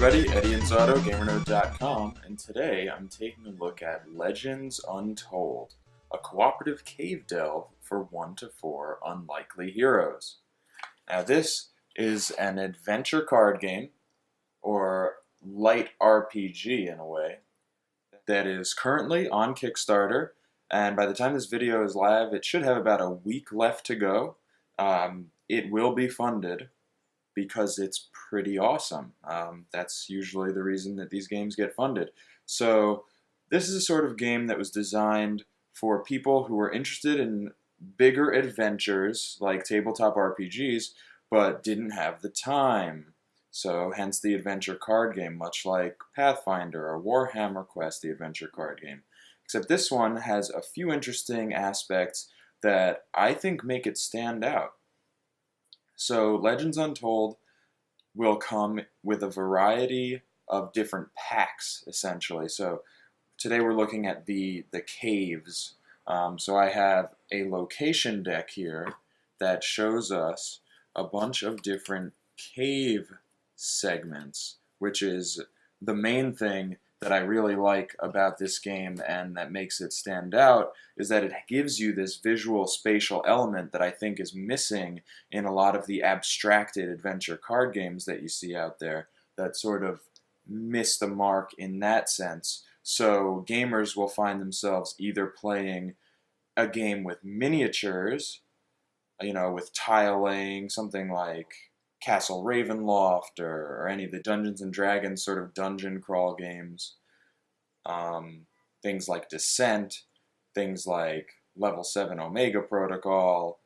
everybody, Eddie Inzauto, GamerNode.com, and today I'm taking a look at Legends Untold, a cooperative cave delve for 1 to 4 unlikely heroes. Now this is an adventure card game, or light RPG in a way, that is currently on Kickstarter, and by the time this video is live, it should have about a week left to go. It will be funded, because it's pretty awesome. That's usually the reason that these games get funded. So this is a sort of game that was designed for people who are interested in bigger adventures like tabletop RPGs, but didn't have the time. So hence the adventure card game, much like Pathfinder or Warhammer Quest, the adventure card game. Except this one has a few interesting aspects that I think make it stand out. So Legends Untold will come with a variety of different packs, essentially. So today we're looking at the caves. So I have a location deck here that shows us a bunch of different cave segments, which is the main thing that I really like about this game and that makes it stand out, is that it gives you this visual spatial element that I think is missing in a lot of the abstracted adventure card games that you see out there that sort of miss the mark in that sense. So gamers will find themselves either playing a game with miniatures, with tile laying, something like Castle Ravenloft or any of the Dungeons and Dragons sort of dungeon crawl games. Things like Descent, things like Level 7 Omega Protocol,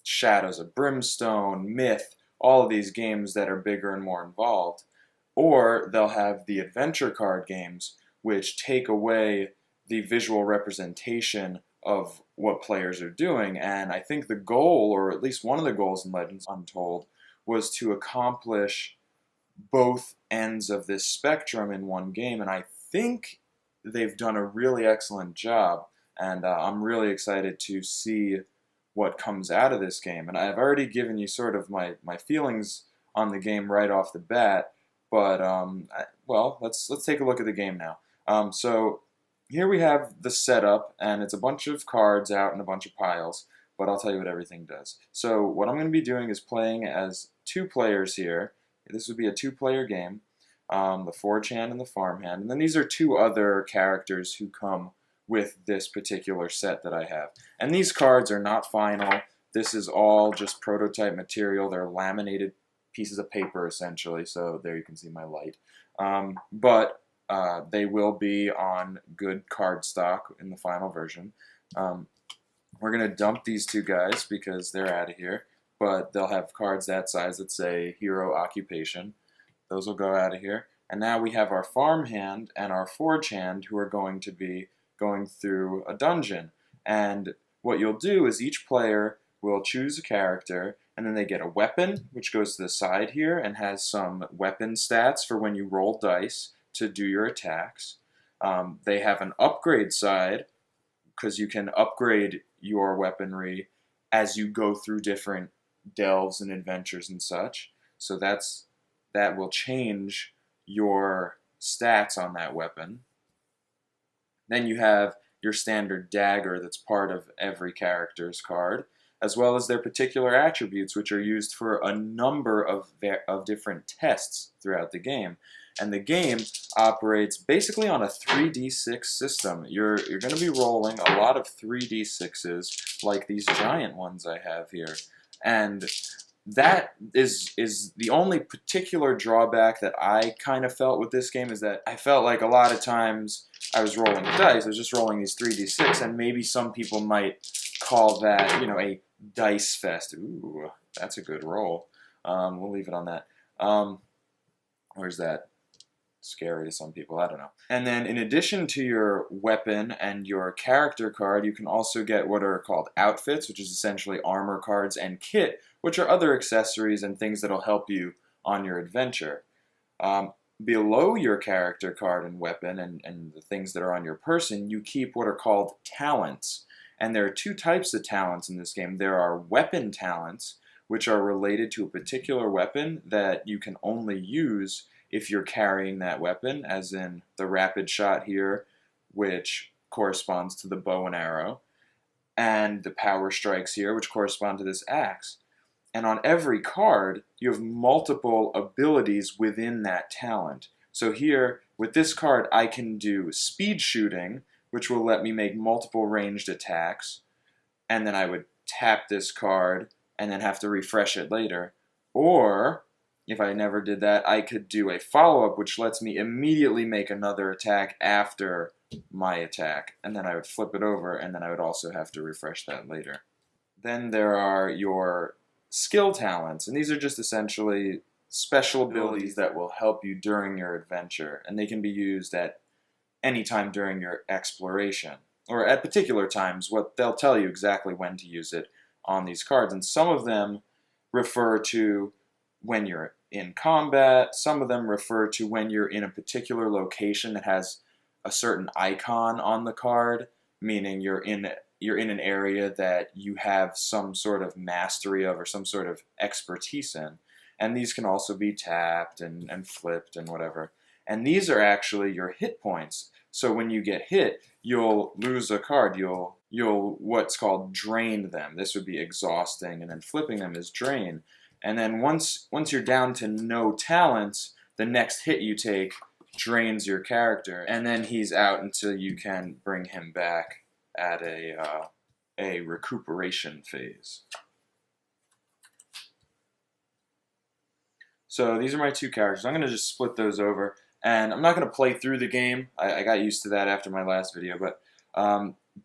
Shadows of Brimstone, Myth, all of these games that are bigger and more involved. Or they'll have the adventure card games, which take away the visual representation of what players are doing. And I think the goal, or at least one of the goals in Legends Untold, was to accomplish both ends of this spectrum in one game. And I think they've done a really excellent job. And I'm really excited to see what comes out of this game. And I've already given you sort of my feelings on the game right off the bat. But, well, let's take a look at the game now. So here we have the setup, and it's a bunch of cards out in a bunch of piles, but I'll tell you what everything does. So what I'm going to be doing is playing as 2 players here. This would be a 2-player game, the Forge Hand and the Farm Hand. And then these are 2 other characters who come with this particular set that I have. And these cards are not final. This is all just prototype material. They're laminated pieces of paper, essentially. So there you can see my light. But they will be on good card stock in the final version. We're going to dump these 2 guys because they're out of here, but they'll have cards that size that say Hero Occupation. Those will go out of here. And now we have our Farm Hand and our Forge Hand who are going to be going through a dungeon. And what you'll do is each player will choose a character, and then they get a weapon, which goes to the side here and has some weapon stats for when you roll dice to do your attacks. They have an upgrade side, because you can upgrade your weaponry as you go through different delves and adventures and such. So that will change your stats on that weapon. Then you have your standard dagger that's part of every character's card, as well as their particular attributes, which are used for a number of different tests throughout the game. And the game operates basically on a 3d6 system. You're going to be rolling a lot of 3d6s, like these giant ones I have here. And that is the only particular drawback that I kind of felt with this game, is that I felt like a lot of times I was rolling dice. I was just rolling these 3d6, and maybe some people might call that, a dice fest. Ooh, that's a good roll. We'll leave it on that. Where's that? Scary to some people, I don't know. And then in addition to your weapon and your character card, you can also get what are called outfits, which is essentially armor cards, and kit, which are other accessories and things that'll help you on your adventure. Below your character card and weapon and the things that are on your person, you keep what are called talents. And there are 2 types of talents in this game. There are weapon talents, which are related to a particular weapon that you can only use if you're carrying that weapon, as in the rapid shot here, which corresponds to the bow and arrow, and the power strikes here, which correspond to this axe. And on every card, you have multiple abilities within that talent. So here, with this card, I can do speed shooting, which will let me make multiple ranged attacks, and then I would tap this card and then have to refresh it later. Or, if I never did that, I could do a follow-up, which lets me immediately make another attack after my attack, and then I would flip it over, and then I would also have to refresh that later. Then there are your skill talents, and these are just essentially special abilities that will help you during your adventure, and they can be used at any time during your exploration, or at particular times. What they'll tell you exactly when to use it on these cards, and some of them refer to when you're in combat, some of them refer to when you're in a particular location that has a certain icon on the card, meaning you're in an area that you have some sort of mastery of or some sort of expertise in. And these can also be tapped and flipped and whatever. And these are actually your hit points. So when you get hit, you'll lose a card. You'll what's called drain them. This would be exhausting, and then flipping them is drain. And then once you're down to no talents, the next hit you take drains your character, and then he's out until you can bring him back at a recuperation phase. So these are my two characters. I'm going to just split those over, and I'm not going to play through the game. I got used to that after my last video, but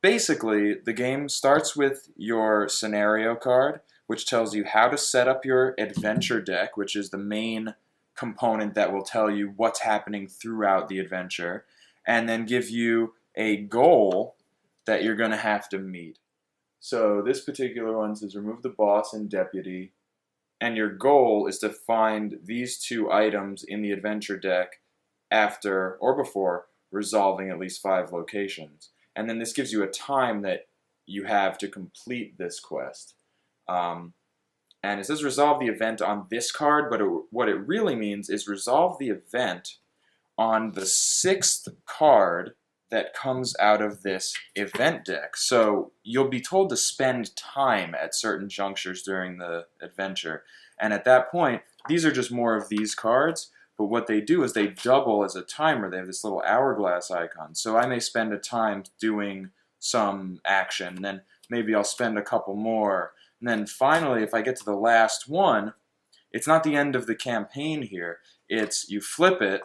basically the game starts with your scenario card, which tells you how to set up your adventure deck, which is the main component that will tell you what's happening throughout the adventure, and then give you a goal that you're going to have to meet. So this particular one says remove the boss and deputy, and your goal is to find these two items in the adventure deck after or before resolving at least 5 locations. And then this gives you a time that you have to complete this quest. And it says resolve the event on this card, but what it really means is resolve the event on the 6th card that comes out of this event deck. So you'll be told to spend time at certain junctures during the adventure. And at that point, these are just more of these cards, but what they do is they double as a timer. They have this little hourglass icon. So I may spend a time doing some action, and then maybe I'll spend a couple more. And then finally, if I get to the last one, it's not the end of the campaign here. It's you flip it,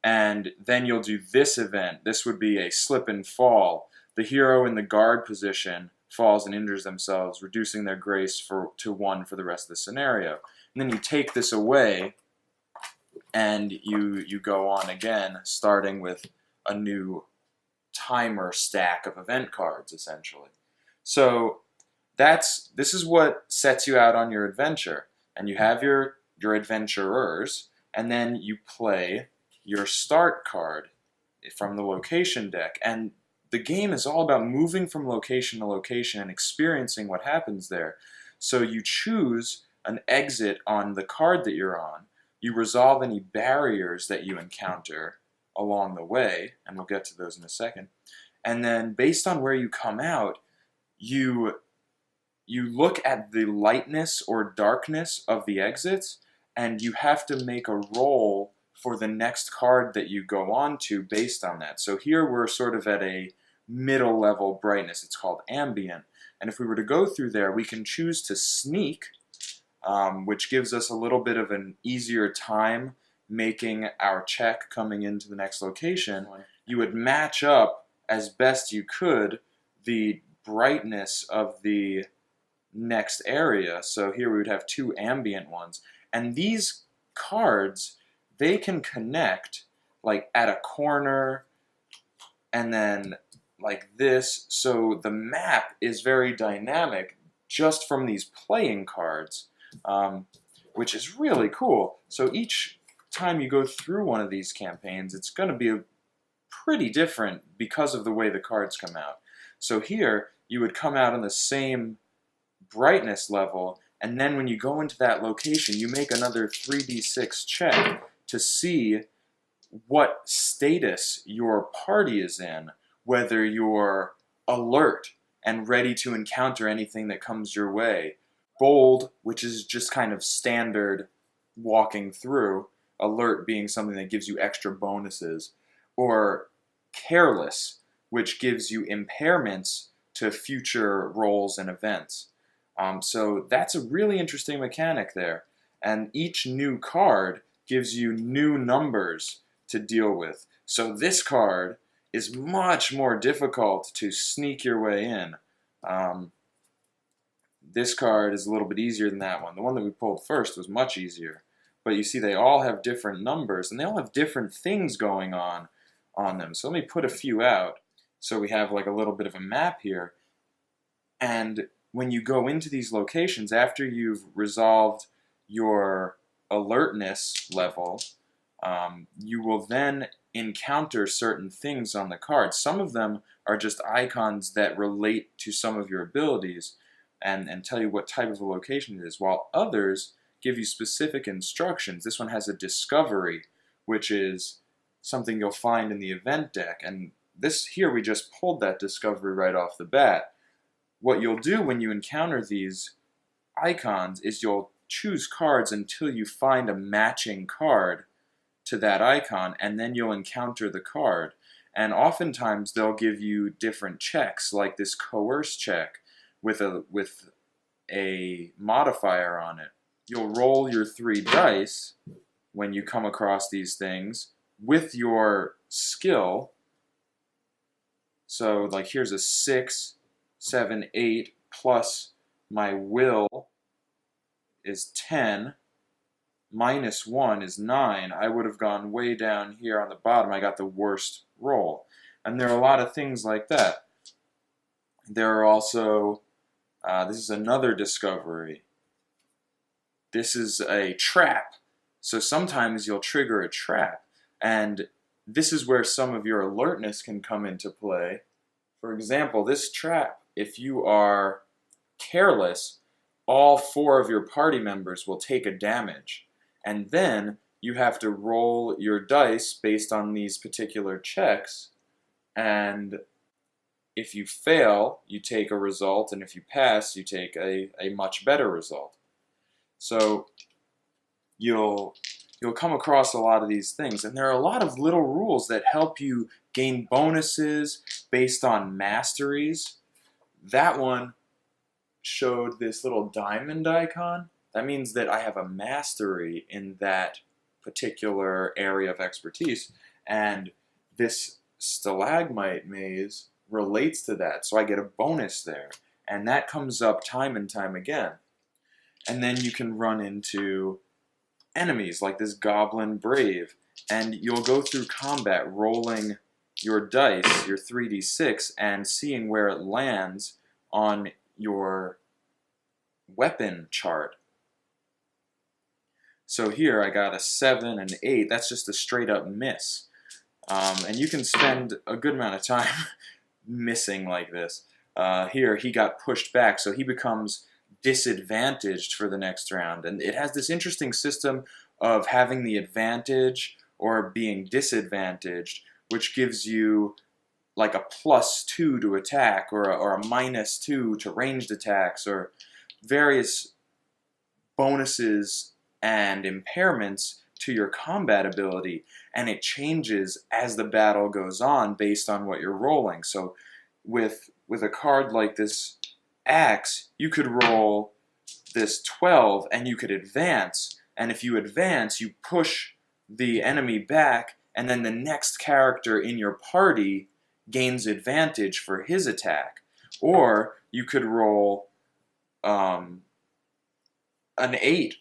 and then you'll do this event. This would be a slip and fall. The hero in the guard position falls and injures themselves, reducing their grace to 1 for the rest of the scenario. And then you take this away, and you go on again, starting with a new timer stack of event cards, essentially. So this is what sets you out on your adventure. And you have your adventurers, and then you play your start card from the location deck. And the game is all about moving from location to location and experiencing what happens there. So you choose an exit on the card that you're on. You resolve any barriers that you encounter along the way, and we'll get to those in a second. And then based on where you come out, you look at the lightness or darkness of the exits, and you have to make a roll for the next card that you go on to based on that. So here we're sort of at a middle level brightness. It's called ambient. And if we were to go through there, we can choose to sneak, which gives us a little bit of an easier time making our check coming into the next location. You would match up as best you could the brightness of the next area. So here we would have 2 ambient ones. And these cards, they can connect like at a corner and then like this. So the map is very dynamic just from these playing cards, which is really cool. So each time you go through one of these campaigns, it's going to be pretty different because of the way the cards come out. So here, you would come out on the same brightness level, And then when you go into that location, you make another 3d6 check to see what status your party is in, whether you're alert and ready to encounter anything that comes your way. Bold, which is just kind of standard walking through, alert being something that gives you extra bonuses, or careless, which gives you impairments to future rolls and events. So that's a really interesting mechanic there. And each new card gives you new numbers to deal with. So this card is much more difficult to sneak your way in. This card is a little bit easier than that one. The one that we pulled first was much easier. But you see they all have different numbers, and they all have different things going on them. So let me put a few out. So we have like a little bit of a map here. And when you go into these locations, after you've resolved your alertness level, you will then encounter certain things on the card. Some of them are just icons that relate to some of your abilities and tell you what type of a location it is, while others give you specific instructions. This one has a discovery, which is something you'll find in the event deck. And this here, we just pulled that discovery right off the bat. What you'll do when you encounter these icons is you'll choose cards until you find a matching card to that icon, and then you'll encounter the card. And oftentimes they'll give you different checks, like this coerce check with a modifier on it. You'll roll your 3 dice when you come across these things with your skill. So like here's a 6, 7, 8, plus my will is 10, minus 1 is 9. I would have gone way down here on the bottom. I got the worst roll. And there are a lot of things like that. There are also, this is another discovery. This is a trap. So sometimes you'll trigger a trap. And this is where some of your alertness can come into play. For example, this trap, if you are careless, all 4 of your party members will take a damage. And then you have to roll your dice based on these particular checks. And if you fail, you take a result. And if you pass, you take a much better result. So you'll come across a lot of these things. And there are a lot of little rules that help you gain bonuses based on masteries. That one showed this little diamond icon. That means that I have a mastery in that particular area of expertise. And this stalagmite maze relates to that. So I get a bonus there. And that comes up time and time again. And then you can run into enemies like this goblin brave. And you'll go through combat rolling your dice, your 3d6, and seeing where it lands on your weapon chart. So here I got a 7 and 8. That's just a straight up miss. And you can spend a good amount of time missing like this. Here he got pushed back, so he becomes disadvantaged for the next round. And it has this interesting system of having the advantage or being disadvantaged, which gives you like a +2 to attack or a -2 to ranged attacks or various bonuses and impairments to your combat ability, and it changes as the battle goes on based on what you're rolling. So with a card like this axe, you could roll this 12 and you could advance, and if you advance, you push the enemy back, and then the next character in your party gains advantage for his attack. Or you could roll an 8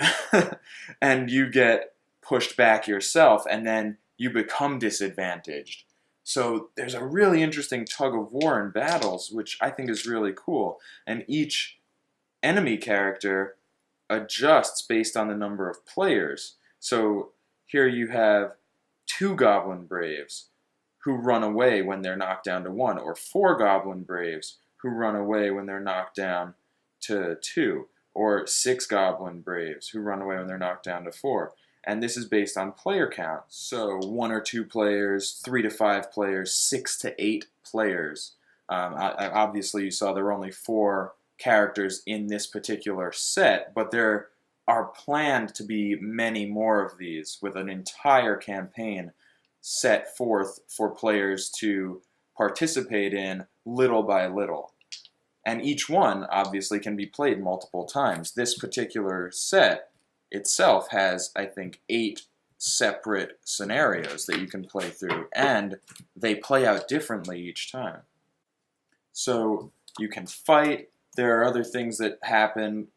and you get pushed back yourself, and then you become disadvantaged. So there's a really interesting tug of war in battles, which I think is really cool. And each enemy character adjusts based on the number of players. So here you have 2 Goblin Braves who run away when they're knocked down to 1, or 4 Goblin Braves who run away when they're knocked down to 2, or 6 Goblin Braves who run away when they're knocked down to 4. And this is based on player count. So 1 or 2 players, 3 to 5 players, 6 to 8 players. Obviously, you saw there were only 4 characters in this particular set, but there are planned to be many more of these, with an entire campaign set forth for players to participate in little by little. And each one, obviously, can be played multiple times. This particular set itself has, I think, 8 separate scenarios that you can play through, and they play out differently each time. So you can fight. There are other things that happen.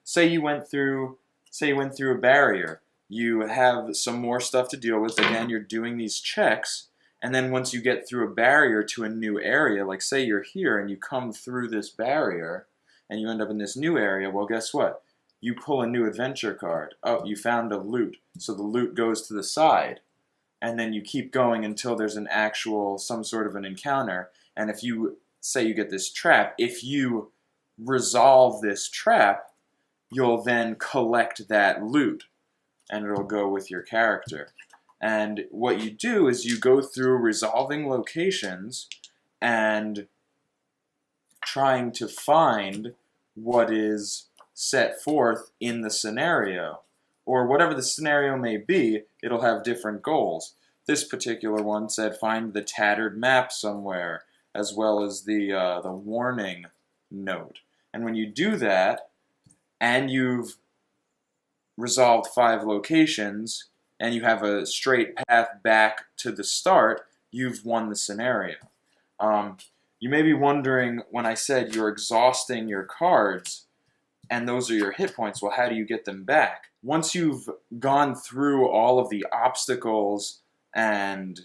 Say you went through a barrier. You have some more stuff to deal with. Again, you're doing these checks, and then once you get through a barrier to a new area, like say you're here and you come through this barrier and you end up in this new area, well, guess what? You pull a new adventure card. Oh, you found a loot. So the loot goes to the side. And then you keep going until there's some sort of an encounter. And if you, say you get this trap, if you resolve this trap, you'll then collect that loot. And it'll go with your character. And what you do is you go through resolving locations and trying to find what is set forth in the scenario. Or whatever the scenario may be, it'll have different goals. This particular one said find the tattered map somewhere, as well as the warning note. And when you do that, and you've resolved 5 locations, and you have a straight path back to the start, you've won the scenario. You may be wondering, when I said you're exhausting your cards, and those are your hit points, well, how do you get them back? Once you've gone through all of the obstacles and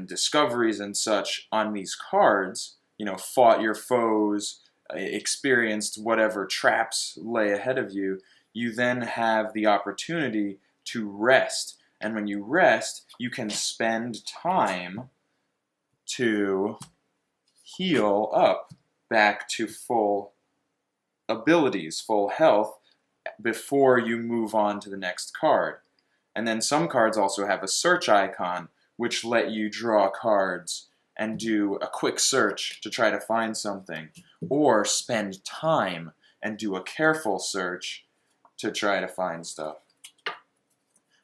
discoveries and such on these cards, fought your foes, experienced whatever traps lay ahead of you, you then have the opportunity to rest. And when you rest, you can spend time to heal up back to full abilities, full health, before you move on to the next card. And then some cards also have a search icon, which let you draw cards and do a quick search to try to find something, or spend time and do a careful search to try to find stuff.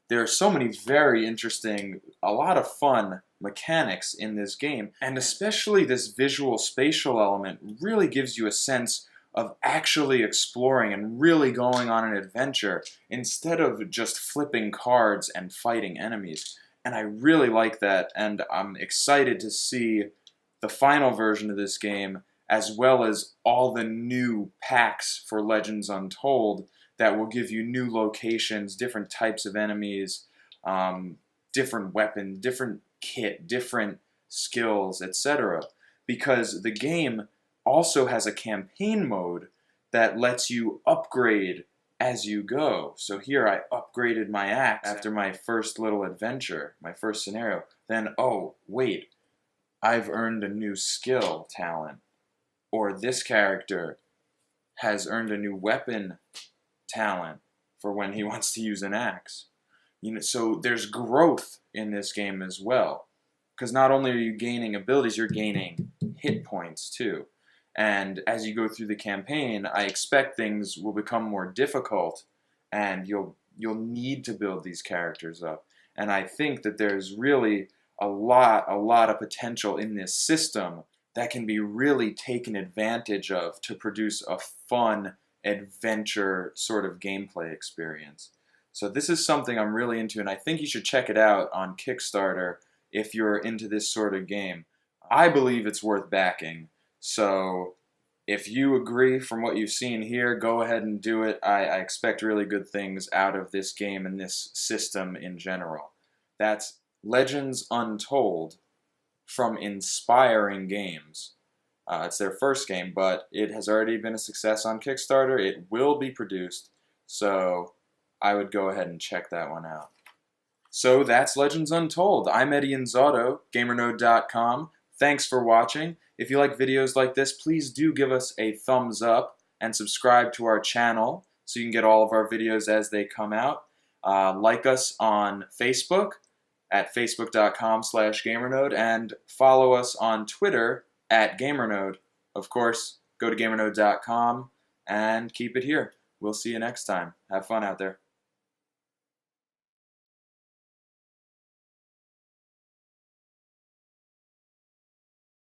There are so many very interesting, a lot of fun mechanics in this game, and especially this visual-spatial element really gives you a sense of actually exploring and really going on an adventure instead of just flipping cards and fighting enemies. And I really like that, and I'm excited to see the final version of this game, as well as all the new packs for Legends Untold that will give you new locations, different types of enemies, different weapons, different kit, different skills, etc. Because the game also has a campaign mode that lets you upgrade as you go. So here I upgraded my axe after my first little adventure, my first scenario. Then, oh, wait, I've earned a new skill talent. Or this character has earned a new weapon talent for when he wants to use an axe. So there's growth in this game as well. Because not only are you gaining abilities, you're gaining hit points too. And as you go through the campaign, I expect things will become more difficult, and you'll need to build these characters up. And I think that there's really a lot of potential in this system that can be really taken advantage of to produce a fun adventure sort of gameplay experience. So this is something I'm really into, and I think you should check it out on Kickstarter if you're into this sort of game. I believe it's worth backing. So if you agree from what you've seen here, go ahead and do it. I expect really good things out of this game and this system in general. That's Legends Untold from Inspiring Games. It's their first game, but it has already been a success on Kickstarter. It will be produced, so I would go ahead and check that one out. So that's Legends Untold. I'm Eddie Inzauto, GamerNode.com. Thanks for watching. If you like videos like this, please do give us a thumbs up and subscribe to our channel so you can get all of our videos as they come out. Like us on Facebook at facebook.com/GamerNode, and follow us on Twitter at GamerNode. Of course, go to GamerNode.com and keep it here. We'll see you next time. Have fun out there.